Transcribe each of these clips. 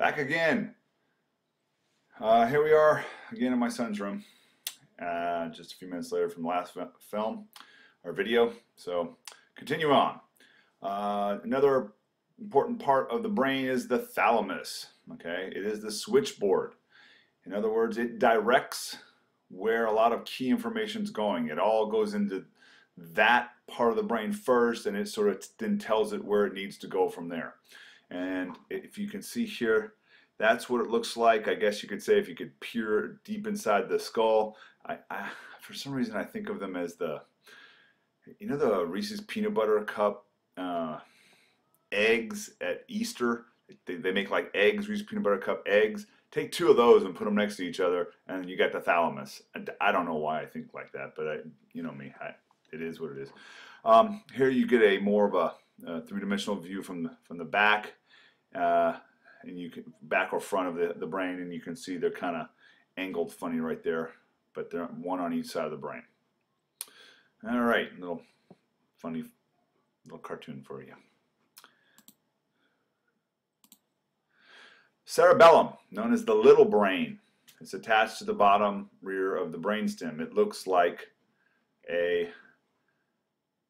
Back again. Here we are again in my son's room. Just a few minutes later from the last film or video. So continue on. Another important part of the brain is the thalamus. Okay, it is the switchboard. In other words, it directs where a lot of key information is going. It all goes into that part of the brain first, and it sort of then tells it where it needs to go from there. And if you can see here, that's what it looks like. I guess you could say if you could peer deep inside the skull. For some reason, I think of them as the Reese's peanut butter cup eggs at Easter. They make like eggs, Reese's peanut butter cup eggs. Take two of those and put them next to each other, and you got the thalamus. I don't know why I think like that, but you know me, it is what it is. Here you get a more of a three-dimensional view from the back, and you can back or front of the brain, and you can see they're kind of angled funny right there, but they're one on each side of the brain. All right, little funny little cartoon for you. Cerebellum, known as the little brain. It's attached to the bottom rear of the brainstem. It looks like a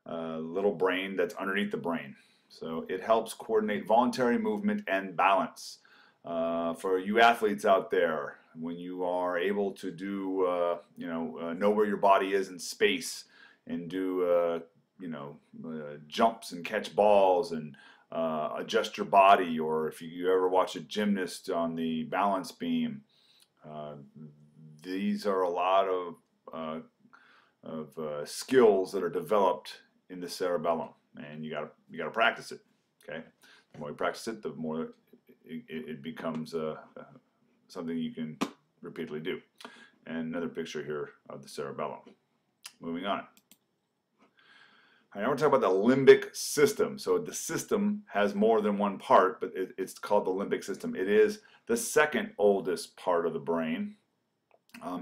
little brain that's underneath the brain. So it helps coordinate voluntary movement and balance. For you athletes out there, when you are able to do, know where your body is in space and do, jumps and catch balls and adjust your body, or if you ever watch a gymnast on the balance beam, these are a lot of skills that are developed in the cerebellum, and you gotta practice it. Okay, the more you practice it, the more it becomes something you can repeatedly do. And another picture here of the cerebellum. Moving on. I want to talk about the limbic system. So the system has more than one part, but it's called the limbic system. It is the second oldest part of the brain.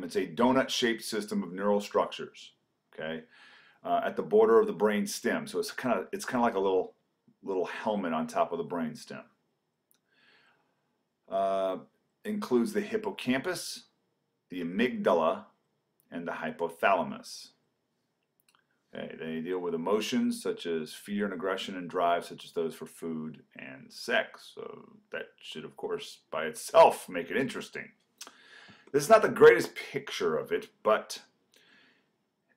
It's a donut-shaped system of neural structures. Okay, at the border of the brain stem. So it's kind of like a little helmet on top of the brain stem. Includes the hippocampus, the amygdala, and the hypothalamus. Okay, they deal with emotions such as fear and aggression and drive, such as those for food and sex. So that should, of course, by itself make it interesting. This is not the greatest picture of it, but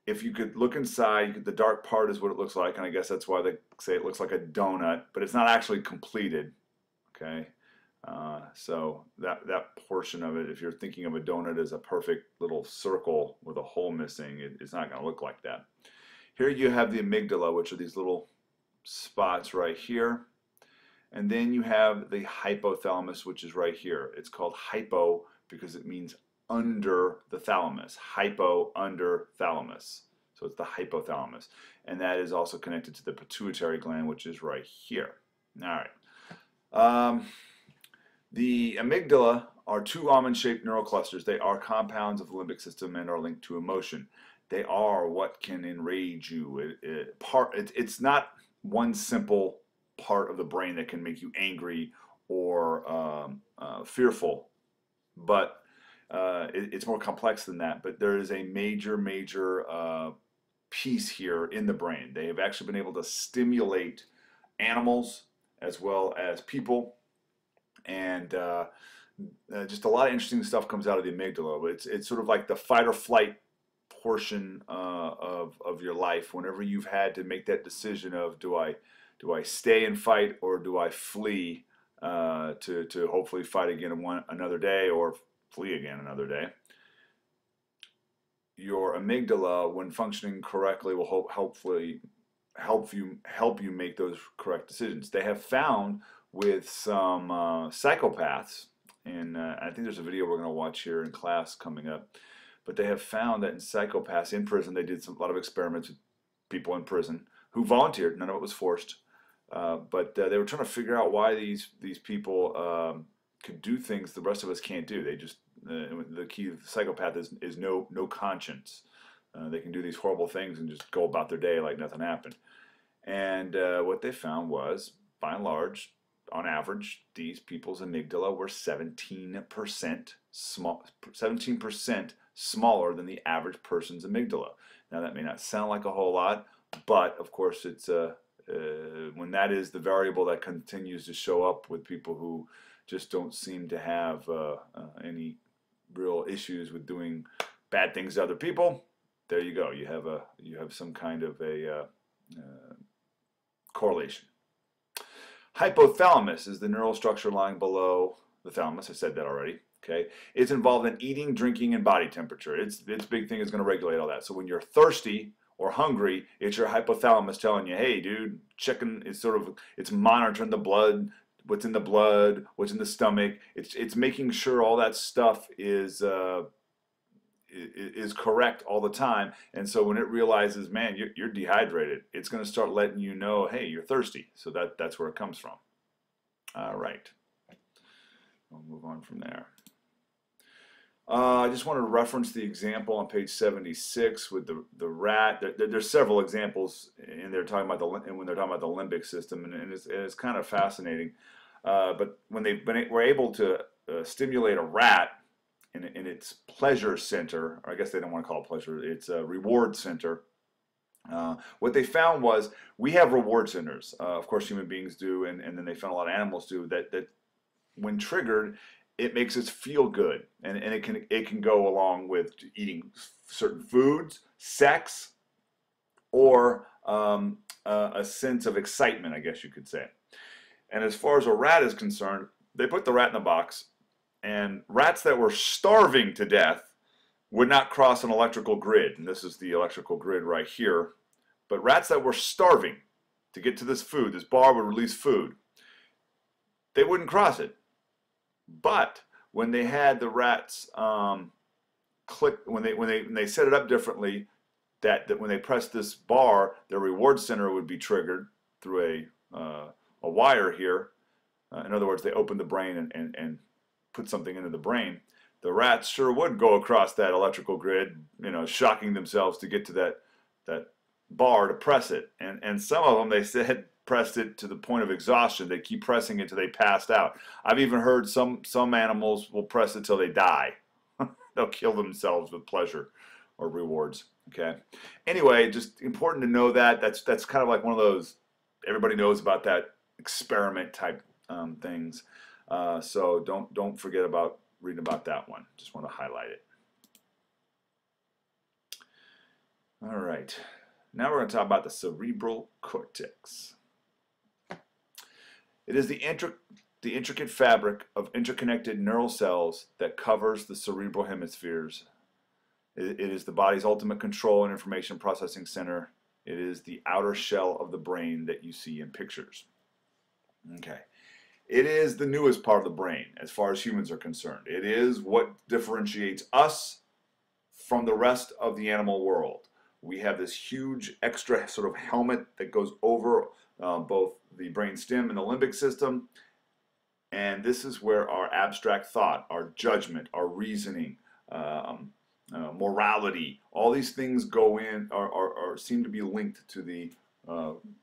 if you could look inside, the dark part is what it looks like, and I guess that's why they say it looks like a donut, but it's not actually completed. Okay, so that portion of it, if you're thinking of a donut as a perfect little circle with a hole missing, it's not going to look like that. Here you have the amygdala, which are these little spots right here. And then you have the hypothalamus, which is right here. It's called hypo because it means under the thalamus. Hypo, under thalamus. So it's the hypothalamus. And that is also connected to the pituitary gland, which is right here. All right. The amygdala are two almond-shaped neural clusters. They are compounds of the limbic system and are linked to emotion. They are what can enrage you. It's not one simple part of the brain that can make you angry or fearful, but it's more complex than that. But there is a major piece here in the brain. They have actually been able to stimulate animals as well as people, and just a lot of interesting stuff comes out of the amygdala. It's sort of like the fight or flight portion of your life. Whenever you've had to make that decision of do I stay and fight, or do I flee to hopefully fight again another day, or flee again another day, your amygdala, when functioning correctly, will hopefully help you make those correct decisions. They have found with some psychopaths, and I think there's a video we're going to watch here in class coming up. But they have found that in psychopaths in prison, they did a lot of experiments with people in prison who volunteered. None of it was forced, but they were trying to figure out why these people could do things the rest of us can't do. They just the key of the psychopath is no conscience. They can do these horrible things and just go about their day like nothing happened. And what they found was, by and large, on average, these people's amygdala were 17% small, 17% smaller than the average person's amygdala. Now that may not sound like a whole lot, but of course it's when that is the variable that continues to show up with people who just don't seem to have any real issues with doing bad things to other people. There you go. You have some kind of a correlation. Hypothalamus is the neural structure lying below the thalamus. I said that already. Okay, it's involved in eating, drinking, and body temperature. Its big thing is going to regulate all that. So when you're thirsty or hungry, it's your hypothalamus telling you, "Hey, dude, checking." It's monitoring the blood, what's in the blood, what's in the stomach. It's making sure all that stuff is correct all the time. And so when it realizes, man, you're dehydrated, it's going to start letting you know, hey, you're thirsty. So that's where it comes from. All right, we'll move on from there. I just wanted to reference the example on page 76 with the rat. There's several examples in there talking about when they're talking about the limbic system, and it's kind of fascinating. But when they were able to stimulate a rat in its pleasure center, or I guess they don't want to call it pleasure, it's a reward center. What they found was we have reward centers. Of course, human beings do, and then they found a lot of animals do, that when triggered, it makes us feel good, and it can go along with eating certain foods, sex, or a sense of excitement, I guess you could say. And as far as a rat is concerned, they put the rat in a box, and rats that were starving to death would not cross an electrical grid, and this is the electrical grid right here. But rats that were starving to get to this food, this bar would release food, they wouldn't cross it. But when they had the rats click, when they set it up differently, that when they pressed this bar, their reward center would be triggered through a wire here. In other words, they opened the brain and put something into the brain. The rats sure would go across that electrical grid, shocking themselves to get to that bar to press it. And some of them, they said, pressed it to the point of exhaustion. They keep pressing it till they passed out. I've even heard some animals will press it till they die. They'll kill themselves with pleasure or rewards. Okay. Anyway, just important to know that that's kind of like one of those, everybody knows about that experiment type things. So don't forget about reading about that one. Just want to highlight it. All right. Now we're going to talk about the cerebral cortex. It is the intricate fabric of interconnected neural cells that covers the cerebral hemispheres. It is the body's ultimate control and information processing center. It is the outer shell of the brain that you see in pictures. Okay. It is the newest part of the brain as far as humans are concerned. It is what differentiates us from the rest of the animal world. We have this huge extra sort of helmet that goes over both the brain stem and the limbic system. And this is where our abstract thought, our judgment, our reasoning, morality, all these things go in or seem to be linked to the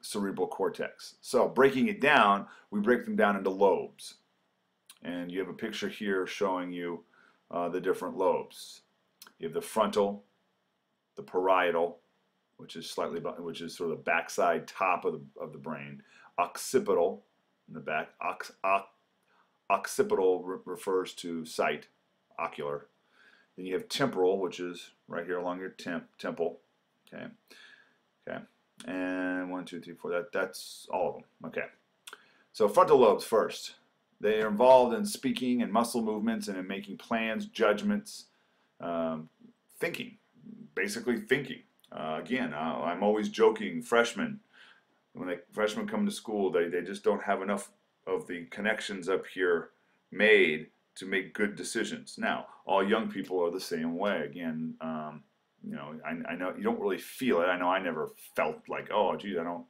cerebral cortex. So breaking it down, we break them down into lobes. And you have a picture here showing you the different lobes. You have the frontal, the parietal, which is sort of the backside top of the brain. Occipital in the back. Occipital refers to sight, ocular. Then you have temporal, which is right here along your temple. Okay. Okay. And 1, 2, 3, 4. That's all of them. Okay. So frontal lobes first. They are involved in speaking and muscle movements and in making plans, judgments, thinking. Basically thinking. Again, I'm always joking. Freshmen, when freshmen come to school, they just don't have enough of the connections up here made to make good decisions. Now, all young people are the same way. Again, I know you don't really feel it. I know I never felt like, oh, geez, I don't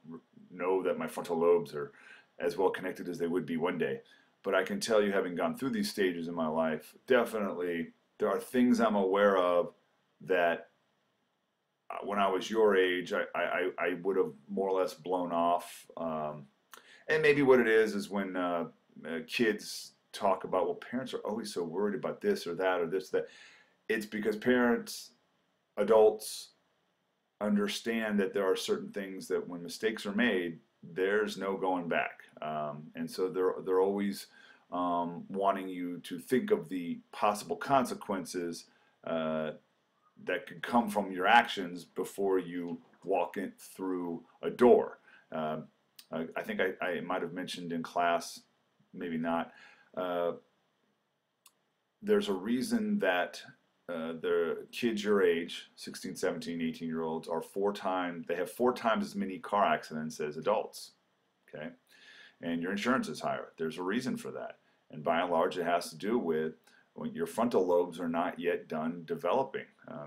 know that my frontal lobes are as well connected as they would be one day. But I can tell you, having gone through these stages in my life, definitely there are things I'm aware of that when I was your age, I would have more or less blown off. And maybe what it is when kids talk about, well, parents are always so worried about this or that or this, that. It's because parents, adults, understand that there are certain things that when mistakes are made, there's no going back. And so they're always wanting you to think of the possible consequences that could come from your actions before you walk in through a door. I think I might have mentioned in class, maybe not, there's a reason that the kids your age, 16, 17, 18-year-olds, they have 4 times as many car accidents as adults. Okay? And your insurance is higher. There's a reason for that. And by and large, it has to do with when your frontal lobes are not yet done developing.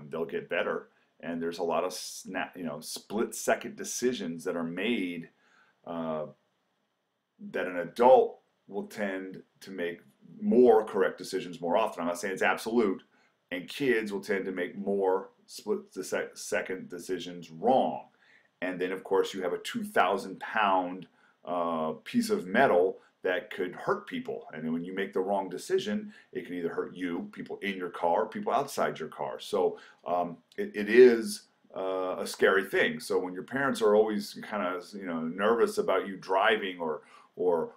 They'll get better. And there's a lot of split-second decisions that are made that an adult will tend to make more correct decisions more often. I'm not saying it's absolute. And kids will tend to make more split-second decisions wrong. And then, of course, you have a 2,000-pound piece of metal that could hurt people. And when you make the wrong decision, it can either hurt you, people in your car, people outside your car. So it is a scary thing. So when your parents are always kind of nervous about you driving or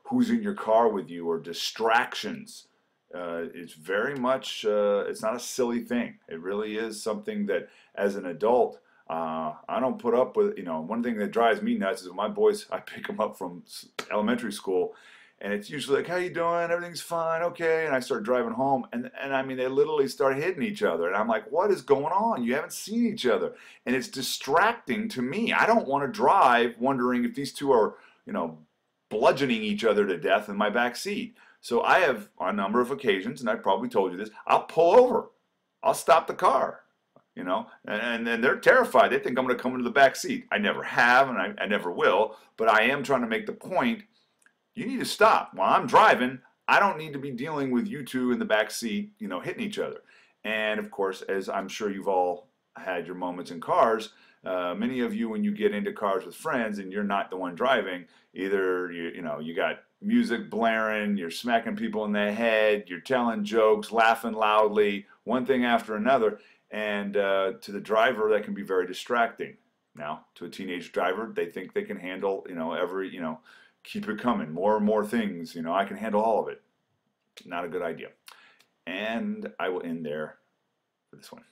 who's in your car with you or distractions, it's very much, it's not a silly thing. It really is something that as an adult, I don't put up with. One thing that drives me nuts is when my boys, I pick them up from elementary school, and it's usually like, how you doing? Everything's fine, okay. And I start driving home, and I mean, they literally start hitting each other. And I'm like, what is going on? You haven't seen each other. And it's distracting to me. I don't want to drive wondering if these two are, bludgeoning each other to death in my back seat. So I have, on a number of occasions, and I probably told you this, I'll pull over. I'll stop the car. And they're terrified. They think I'm going to come into the back seat. I never have, and I never will. But I am trying to make the point, you need to stop. While I'm driving, I don't need to be dealing with you two in the back seat, hitting each other. And of course, as I'm sure you've all had your moments in cars, many of you, when you get into cars with friends and you're not the one driving, either you got music blaring, you're smacking people in the head, you're telling jokes, laughing loudly, one thing after another. And to the driver, that can be very distracting. Now, to a teenage driver, they think they can handle, keep it coming, more and more things. I can handle all of it. Not a good idea. And I will end there for this one.